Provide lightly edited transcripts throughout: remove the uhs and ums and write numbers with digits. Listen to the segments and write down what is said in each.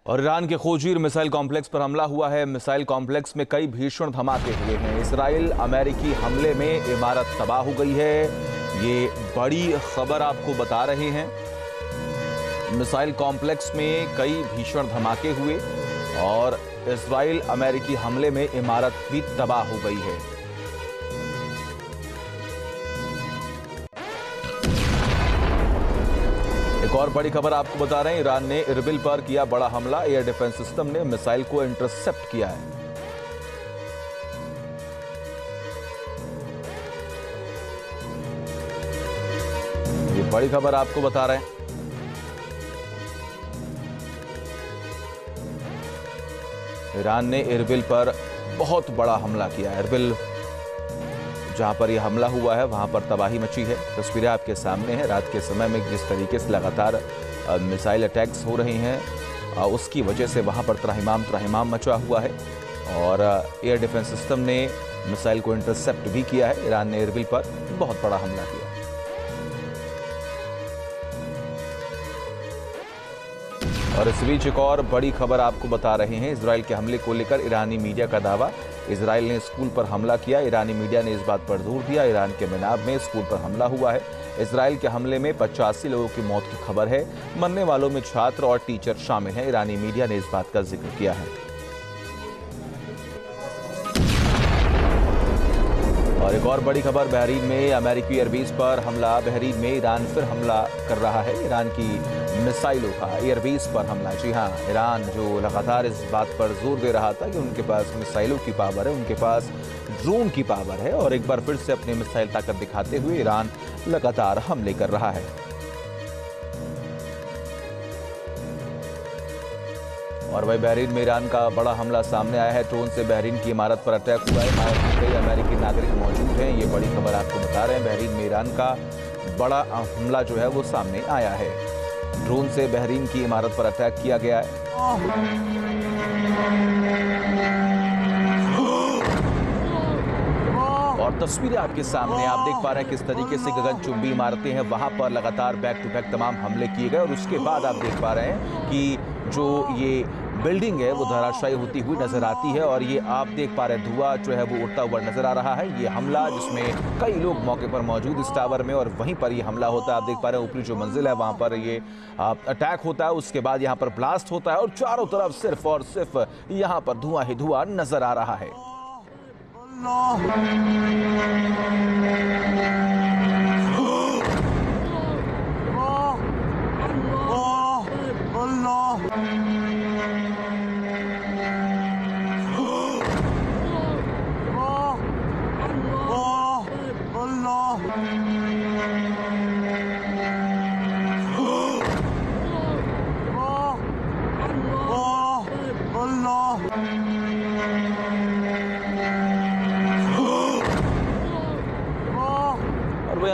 और ईरान के खोजीर missile complex पर हमला हुआ है। मिसाइल कॉम्प्लेक्स में कई भीषण धमाके हुए हैं। इजराइल अमेरिकी हमले में इमारत तबाह हो गई है, ये बड़ी खबर आपको बता रहे हैं। मिसाइल कॉम्प्लेक्स में कई भीषण धमाके हुए और इजराइल अमेरिकी हमले में इमारत भी तबाह हो गई है। एक और बड़ी खबर आपको बता रहे हैं, ईरान ने इरबिल पर किया बड़ा हमला। एयर डिफेंस सिस्टम ने मिसाइल को इंटरसेप्ट किया है। ये बड़ी खबर आपको बता रहे हैं। ईरान ने इरबिल पर बहुत बड़ा हमला किया। इरबिल जहां पर यह हमला हुआ है वहां पर तबाही मची है। तस्वीरें आपके सामने हैं। रात के समय में जिस तरीके से लगातार मिसाइल अटैक्स हो रहे हैं उसकी वजह से वहां पर त्राहिमाम मचा हुआ है और एयर डिफेंस सिस्टम ने मिसाइल को इंटरसेप्ट भी किया है। ईरान ने इरबिल पर बहुत बड़ा हमला किया। और इस बीच एक और बड़ी खबर आपको बता रहे हैं। इजराइल के हमले को लेकर ईरानी मीडिया का दावा, इजराइल ने स्कूल पर हमला किया। ईरानी मीडिया ने इस बात पर जोर दिया, ईरान के मिनाब में स्कूल पर हमला हुआ है। इजराइल के हमले में 85 लोगों की मौत की खबर है। मरने वालों में छात्र और टीचर शामिल हैं। ईरानी मीडिया ने इस बात का जिक्र किया है। और एक और बड़ी खबर, बहरीन में अमेरिकी एयरबेस पर हमला। बहरीन में ईरान फिर हमला कर रहा है। ईरान की मिसाइलों का एयरबेस पर हमला। जी हां, ईरान जो लगातार इस बात पर जोर दे रहा था कि उनके पास मिसाइलों की पावर है, उनके पास ड्रोन की पावर है, और एक बार फिर से अपनी मिसाइल ताकत दिखाते हुए ईरान लगातार हमले कर रहा है। और वही बहरीन में ईरान का बड़ा हमला सामने आया है। ड्रोन से बहरीन की इमारत पर अटैक हुआ है। इमारत में कई अमेरिकी नागरिक मौजूद हैं। ये बड़ी खबर आपको बता रहे हैं। बहरीन में ईरान का बड़ा हमला जो है वो सामने आया है। ड्रोन से बहरीन की इमारत पर अटैक किया गया है। और तस्वीरें आपके सामने आप देख पा रहे हैं किस तरीके से गगनचुंबी इमारतें हैं, वहां पर लगातार बैक टू बैक तमाम हमले किए गए। और उसके बाद आप देख पा रहे हैं कि जो ये बिल्डिंग है वो धराशायी होती हुई नजर आती है। और ये आप देख पा रहे हैं धुआं जो है वो उड़ता हुआ नजर आ रहा है। ये हमला जिसमें कई लोग मौके पर मौजूद इस टावर में, और वहीं पर ये हमला होता है। आप देख पा रहे हैं ऊपरी जो मंजिल है वहां पर ये अटैक होता है। उसके बाद यहाँ पर ब्लास्ट होता है और चारों तरफ सिर्फ और सिर्फ यहाँ पर धुआं ही धुआं नजर आ रहा है।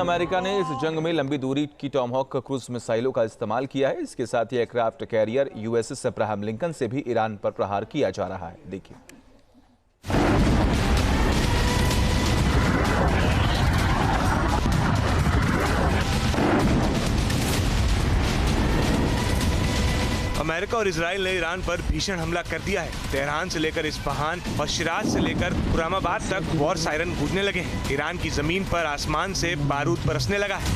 अमेरिका ने इस जंग में लंबी दूरी की टॉमहॉक क्रूज मिसाइलों का इस्तेमाल किया है। इसके साथ ही aircraft carrier USS Abraham Lincoln से भी ईरान पर प्रहार किया जा रहा है। देखिए, अमेरिका और इजराइल ने ईरान पर भीषण हमला कर दिया है। तेहरान से लेकर इस्फहान और शिराज से लेकर खुरामाबाद तक वॉर सायरन गूंजने लगे हैं। ईरान की जमीन पर आसमान से बारूद बरसने लगा है।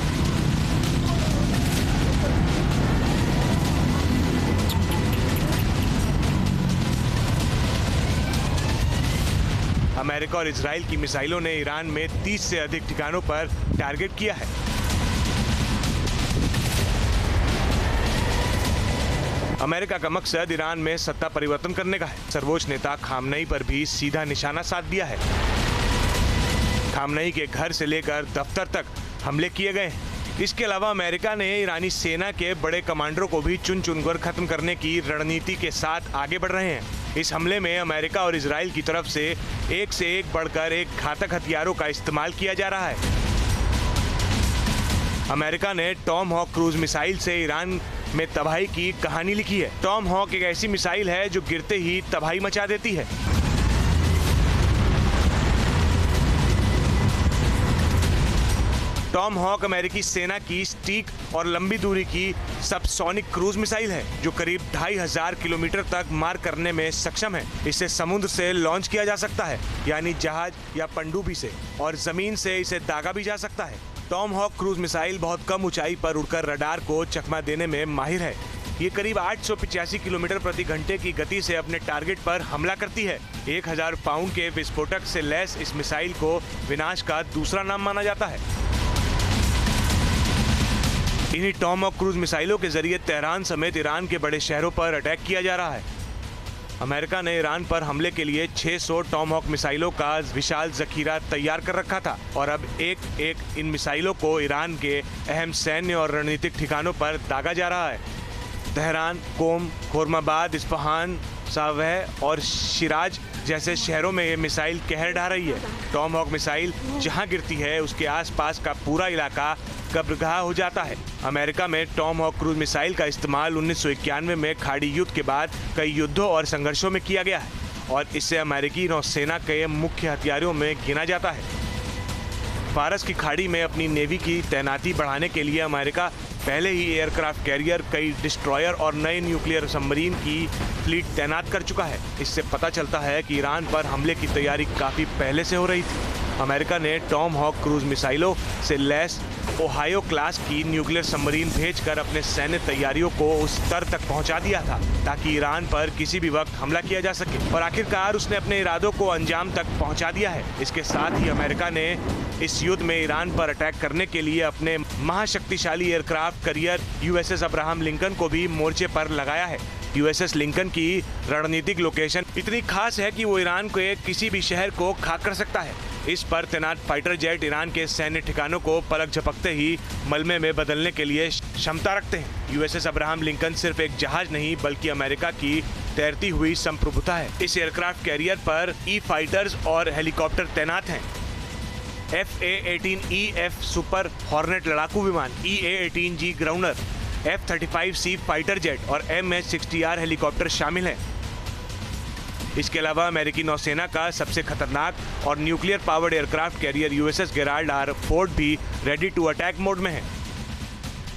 अमेरिका और इजराइल की मिसाइलों ने ईरान में 30 से अधिक ठिकानों पर टारगेट किया है। अमेरिका का मकसद ईरान में सत्ता परिवर्तन करने का है। सर्वोच्च नेता खामनेई पर भी सीधा निशाना साध दिया है। खामनेई के घर से लेकर दफ्तर तक हमले किए गए हैं। इसके अलावा अमेरिका ने ईरानी सेना के बड़े कमांडरों को भी चुन चुनकर खत्म करने की रणनीति के साथ आगे बढ़ रहे हैं। इस हमले में अमेरिका और इजराइल की तरफ से एक बढ़कर एक घातक हथियारों का इस्तेमाल किया जा रहा है। अमेरिका ने टॉमहॉक क्रूज मिसाइल से ईरान में तबाही की कहानी लिखी है। टॉमहॉक एक ऐसी मिसाइल है जो गिरते ही तबाही मचा देती है। टॉम हॉक अमेरिकी सेना की सटीक और लंबी दूरी की सबसोनिक क्रूज मिसाइल है जो करीब 2500 किलोमीटर तक मार करने में सक्षम है। इसे समुद्र से लॉन्च किया जा सकता है, यानी जहाज या पनडुब्बी से, और जमीन से इसे दागा भी जा सकता है। टॉम हॉक क्रूज मिसाइल बहुत कम ऊंचाई पर उड़कर रडार को चकमा देने में माहिर है। ये करीब 885 किलोमीटर प्रति घंटे की गति से अपने टारगेट पर हमला करती है। 1000 पाउंड के विस्फोटक से लैस इस मिसाइल को विनाश का दूसरा नाम माना जाता है। इन्हीं टॉम हॉक क्रूज मिसाइलों के जरिए तेहरान समेत ईरान के बड़े शहरों पर अटैक किया जा रहा है। अमेरिका ने ईरान पर हमले के लिए 600 टॉम हॉक मिसाइलों का विशाल जखीरा तैयार कर रखा था और अब एक एक इन मिसाइलों को ईरान के अहम सैन्य और रणनीतिक ठिकानों पर दागा जा रहा है। तेहरान, कोम, खुर्माबाद, इस्फहान, सावह और शिराज जैसे शहरों में ये मिसाइल कहर ढा रही है। टॉम हॉक मिसाइल जहां गिरती है उसके आसपास का पूरा इलाका कब्रगाह हो जाता है। अमेरिका में टॉम हॉक क्रूज मिसाइल का इस्तेमाल 1991 में खाड़ी युद्ध के बाद कई युद्धों और संघर्षों में किया गया है और इससे अमेरिकी नौसेना के मुख्य हथियारों में गिना जाता है। फारस की खाड़ी में अपनी नेवी की तैनाती बढ़ाने के लिए अमेरिका पहले ही एयरक्राफ्ट कैरियर, कई डिस्ट्रॉयर और नए न्यूक्लियर सबमरीन की फ्लीट तैनात कर चुका है। इससे पता चलता है कि ईरान पर हमले की तैयारी काफी पहले से हो रही थी। अमेरिका ने टॉम हॉक क्रूज मिसाइलों से लैस ओहायो क्लास की न्यूक्लियर सबमरीन भेजकर अपने सैन्य तैयारियों को उस स्तर तक पहुंचा दिया था ताकि ईरान पर किसी भी वक्त हमला किया जा सके, और आखिरकार उसने अपने इरादों को अंजाम तक पहुंचा दिया है। इसके साथ ही अमेरिका ने इस युद्ध में ईरान पर अटैक करने के लिए अपने महाशक्तिशाली aircraft carrier USS Abraham Lincoln को भी मोर्चे पर लगाया है। USS लिंकन की रणनीतिक लोकेशन इतनी खास है कि वो ईरान के किसी भी शहर को खाक कर सकता है। इस पर तैनात फाइटर जेट ईरान के सैन्य ठिकानों को पलक झपकते ही मलबे में बदलने के लिए क्षमता रखते हैं। USS अब्राहम लिंकन सिर्फ एक जहाज नहीं बल्कि अमेरिका की तैरती हुई संप्रभुता है। इस एयरक्राफ्ट कैरियर पर फाइटर्स और हेलीकॉप्टर तैनात हैं। FA-18EF सुपर हॉर्नेट लड़ाकू विमान, EA-18G grounder, F-35C fighter jet और MH-60R हेलीकॉप्टर शामिल हैं। इसके अलावा अमेरिकी नौसेना का सबसे खतरनाक और nuclear powered aircraft carrier USS Gerald R. Ford भी रेडी टू अटैक मोड में है।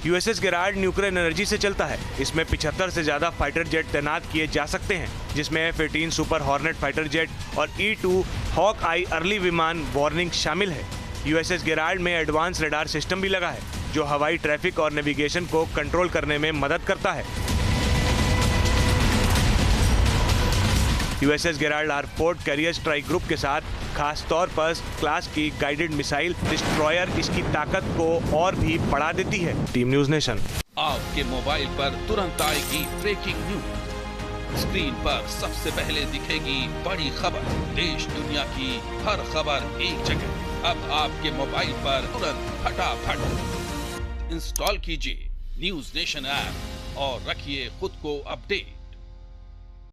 USS गेराल्ड न्यूक्लियर एनर्जी से चलता है। इसमें 75 से ज्यादा फाइटर जेट तैनात किए जा सकते हैं, जिसमें F-18 super hornet fighter jet और E-2 हॉक आई अर्ली विमान वार्निंग शामिल है। USS गेराल्ड में एडवांस रडार सिस्टम भी लगा है जो हवाई ट्रैफिक और नेविगेशन को कंट्रोल करने में मदद करता है। USS Gerald R. Ford carrier strike group के साथ खास तौर पर क्लास की गाइडेड मिसाइल डिस्ट्रॉयर इसकी ताकत को और भी बढ़ा देती है। Team news nation. आपके मोबाइल पर तुरंत आएगी ब्रेकिंग न्यूज। स्क्रीन पर सबसे पहले दिखेगी बड़ी खबर। देश दुनिया की हर खबर एक जगह। अब आपके मोबाइल पर तुरंत फटाफट इंस्टॉल कीजिए न्यूज़ नेशन ऐप और रखिए खुद को अपडेट।